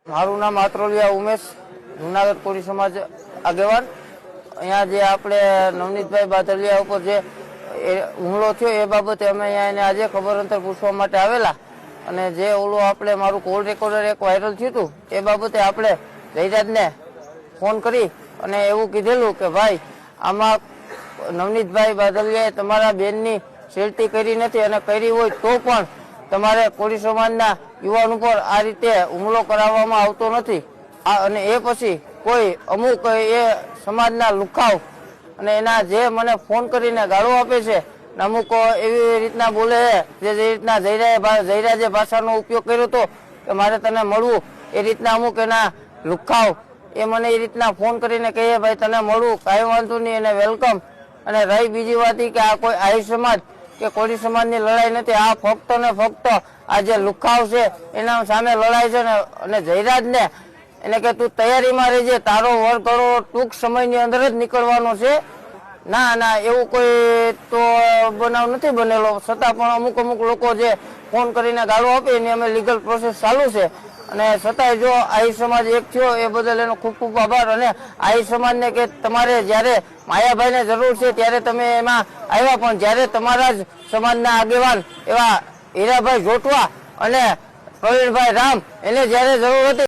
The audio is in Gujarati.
મારું નામ આત્રોલિયા ઉમેશ, જુનાગઢ કોળી સમાજ આગેવાન। અહીંયા જે આપણે નવનીતભાઈ બાદલિયા ઉપર જે હુમલો થયો એ બાબતે અમે અહીંયા એને આજે ખબર અંતર પૂછવા માટે આવેલા અને જે ઓલું આપણે મારું કોલ રેકોર્ડર એક વાયરલ થયું હતું એ બાબતે આપણે જયરાજને ફોન કરી અને એવું કીધેલું કે ભાઈ આમાં નવનીતભાઈ બાદલિયાએ તમારા બેનની છેડતી કરી નથી અને કરી હોય તો પણ તમારે કોળી સમાજના યુવાન ઉપર આ રીતે હુમલો કરાવવામાં આવતો નથી। અને એ પછી કોઈ અમુક એ સમાજના લુખાવ અને એના જે મને ફોન કરીને ગાળો આપે છે અમુક એવી રીતના બોલે છે જે રીતના જયરાજે ભાષાનો ઉપયોગ કર્યો હતો કે મારે તને મળવું એ રીતના અમુક એના લુખાવ એ મને એ રીતના ફોન કરીને કહીએ ભાઈ તને મળવું કાંઈ વાંધો નહીં અને વેલકમ। અને રહી બીજી વાત કે આ કોઈ આહિર સમાજ કે કોળી સમાજની લડાઈ નથી, આ ફક્ત ને ફક્ત આ જે લુખાવ છે એના સામે લડાઈ છે ને। અને જયરાજને એને કે તું તૈયારીમાં રહેજે, તારો વરઘોડો ટૂંક સમયની અંદર જ નીકળવાનો છે। ના એવું કોઈ તો બનાવ નથી બનેલો, છતાં પણ અમુક લોકો જે ફોન કરીને ગાળો આપે એની અમે લીગલ પ્રોસેસ ચાલુ છે અને છતાંય જો આહિર સમાજ એક થયો એ બદલ એનો ખૂબ ખૂબ આભાર। અને આહિર સમાજને કે તમારે જ્યારે માયાભાઈને જરૂર છે ત્યારે તમે એમાં આવ્યા, પણ જ્યારે તમારા જ સમાજના આગેવાન એવા હીરાભાઈ જોટવા અને પ્રવીણભાઈ રામ એને જ્યારે જરૂર હતી